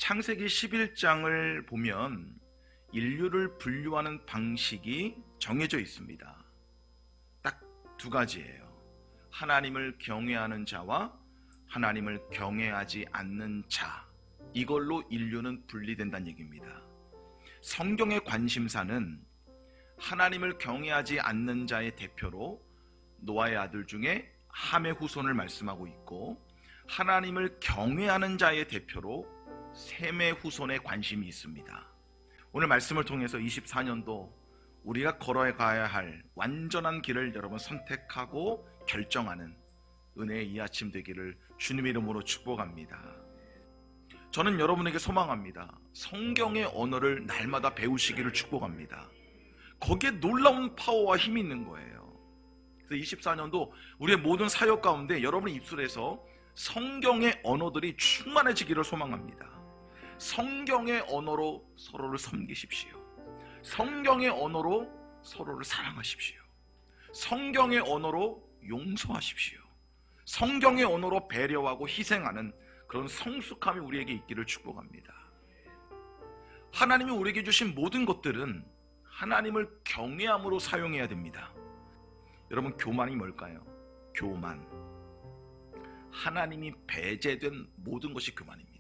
창세기 11장을 보면 인류를 분류하는 방식이 정해져 있습니다. 딱 두 가지예요. 하나님을 경외하는 자와 하나님을 경외하지 않는 자, 이걸로 인류는 분리된다는 얘기입니다. 성경의 관심사는 하나님을 경외하지 않는 자의 대표로 노아의 아들 중에 함의 후손을 말씀하고 있고, 하나님을 경외하는 자의 대표로 셈의 후손에 관심이 있습니다. 오늘 말씀을 통해서 24년도 우리가 걸어가야 할 완전한 길을 여러분 선택하고 결정하는 은혜의 이 아침 되기를 주님의 이름으로 축복합니다. 저는 여러분에게 소망합니다. 성경의 언어를 날마다 배우시기를 축복합니다. 거기에 놀라운 파워와 힘이 있는 거예요. 그래서 24년도 우리의 모든 사역 가운데 여러분의 입술에서 성경의 언어들이 충만해지기를 소망합니다. 성경의 언어로 서로를 섬기십시오. 성경의 언어로 서로를 사랑하십시오. 성경의 언어로 용서하십시오. 성경의 언어로 배려하고 희생하는 그런 성숙함이 우리에게 있기를 축복합니다. 하나님이 우리에게 주신 모든 것들은 하나님을 경외함으로 사용해야 됩니다. 여러분, 교만이 뭘까요? 교만, 하나님이 배제된 모든 것이 교만입니다.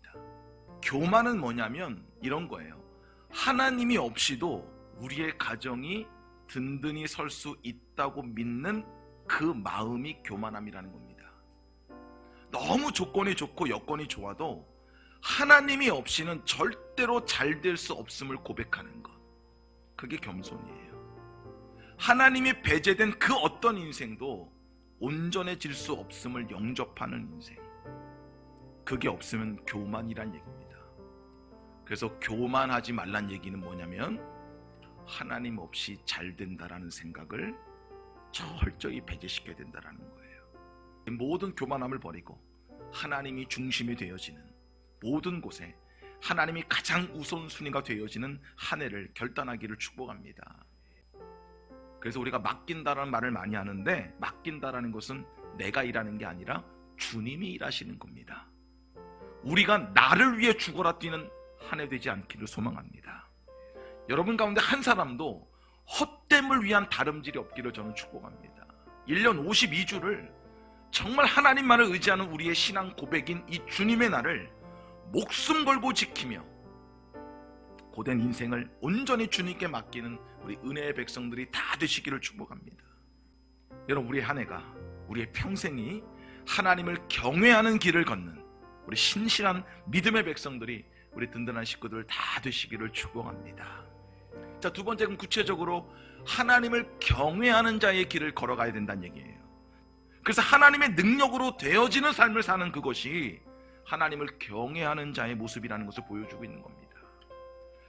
교만은 뭐냐면 이런 거예요. 하나님이 없이도 우리의 가정이 든든히 설 수 있다고 믿는 그 마음이 교만함이라는 겁니다. 너무 조건이 좋고 여건이 좋아도 하나님이 없이는 절대로 잘 될 수 없음을 고백하는 것, 그게 겸손이에요. 하나님이 배제된 그 어떤 인생도 온전해질 수 없음을 영접하는 인생, 그게 없으면 교만이란 얘기입니다. 그래서 교만하지 말란 얘기는 뭐냐면 하나님 없이 잘 된다라는 생각을 철저히 배제시켜야 된다라는 거예요. 모든 교만함을 버리고 하나님이 중심이 되어지는 모든 곳에 하나님이 가장 우선순위가 되어지는 한 해를 결단하기를 축복합니다. 그래서 우리가 맡긴다라는 말을 많이 하는데, 맡긴다라는 것은 내가 일하는 게 아니라 주님이 일하시는 겁니다. 우리가 나를 위해 죽어라 뛰는 한 해 되지 않기를 소망합니다. 여러분 가운데 한 사람도 헛됨을 위한 다름질이 없기를 저는 축복합니다. 1년 52주를 정말 하나님만을 의지하는 우리의 신앙 고백인 이 주님의 날을 목숨 걸고 지키며 고된 인생을 온전히 주님께 맡기는 우리 은혜의 백성들이 다 되시기를 축복합니다. 여러분, 우리의 한 해가, 우리의 평생이 하나님을 경외하는 길을 걷는 우리 신실한 믿음의 백성들이, 우리 든든한 식구들 다 되시기를 축복합니다. 자, 두 번째는 구체적으로 하나님을 경외하는 자의 길을 걸어가야 된다는 얘기예요. 그래서 하나님의 능력으로 되어지는 삶을 사는 그것이 하나님을 경외하는 자의 모습이라는 것을 보여주고 있는 겁니다.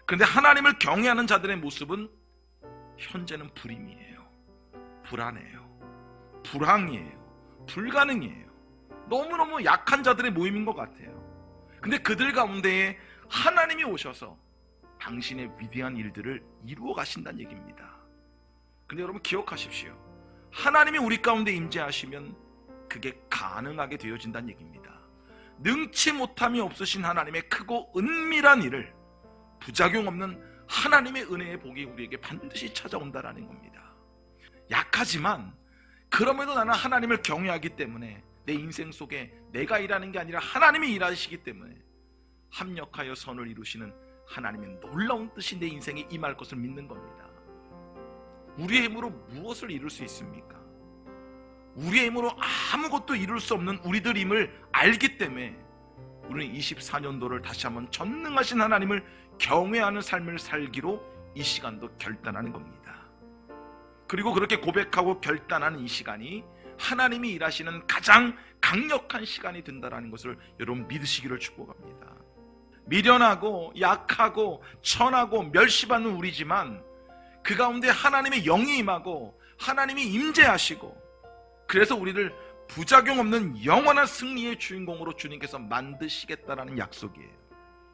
그런데 하나님을 경외하는 자들의 모습은 현재는 불임이에요. 불안해요. 불황이에요. 불가능이에요. 너무너무 약한 자들의 모임인 것 같아요. 근데 그들 가운데에 하나님이 오셔서 당신의 위대한 일들을 이루어 가신다는 얘기입니다. 근데 여러분 기억하십시오. 하나님이 우리 가운데 임재하시면 그게 가능하게 되어진다는 얘기입니다. 능치 못함이 없으신 하나님의 크고 은밀한 일을, 부작용 없는 하나님의 은혜의 복이 우리에게 반드시 찾아온다라는 겁니다. 약하지만 그럼에도 나는 하나님을 경외하기 때문에 내 인생 속에 내가 일하는 게 아니라 하나님이 일하시기 때문에 합력하여 선을 이루시는 하나님의 놀라운 뜻이 내 인생에 임할 것을 믿는 겁니다. 우리의 힘으로 무엇을 이룰 수 있습니까? 우리의 힘으로 아무것도 이룰 수 없는 우리들 힘을 알기 때문에 우리는 24년도를 다시 한번 전능하신 하나님을 경외하는 삶을 살기로 이 시간도 결단하는 겁니다. 그리고 그렇게 고백하고 결단하는 이 시간이 하나님이 일하시는 가장 강력한 시간이 된다는 것을 여러분 믿으시기를 축복합니다. 미련하고 약하고 천하고 멸시받는 우리지만 그 가운데 하나님의 영이 임하고 하나님이 임재하시고, 그래서 우리를 부작용 없는 영원한 승리의 주인공으로 주님께서 만드시겠다라는 약속이에요.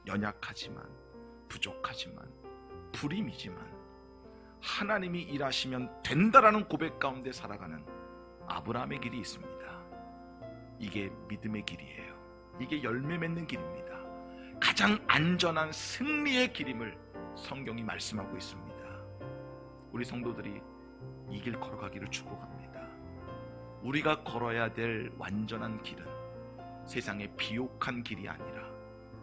연약하지만, 부족하지만, 불임이지만 하나님이 일하시면 된다라는 고백 가운데 살아가는 아브라함의 길이 있습니다. 이게 믿음의 길이에요. 이게 열매 맺는 길입니다. 가장 가장 안전한 승리의 길임을 성경이 말씀하고 있습니다. 우리 성도들이 이 길 걸어가기를 축복합니다. 우리가 걸어야 될 완전한 길은 세상의 비옥한 길이 아니라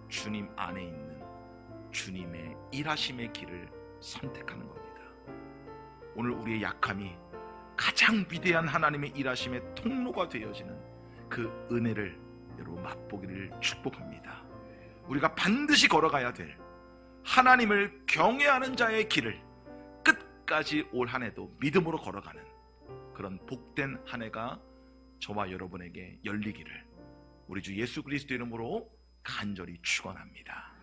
주님 안에 있는 주님의 일하심의 길을 선택하는 겁니다. 오늘 우리의 약함이 가장 위대한 하나님의 일하심의 통로가 되어지는 그 은혜를 여러분 맛보기를 축복합니다. 우리가 반드시 걸어가야 될 하나님을 경외하는 자의 길을 끝까지 올 한 해도 믿음으로 걸어가는 그런 복된 한 해가 저와 여러분에게 열리기를 우리 주 예수 그리스도 이름으로 간절히 축원합니다.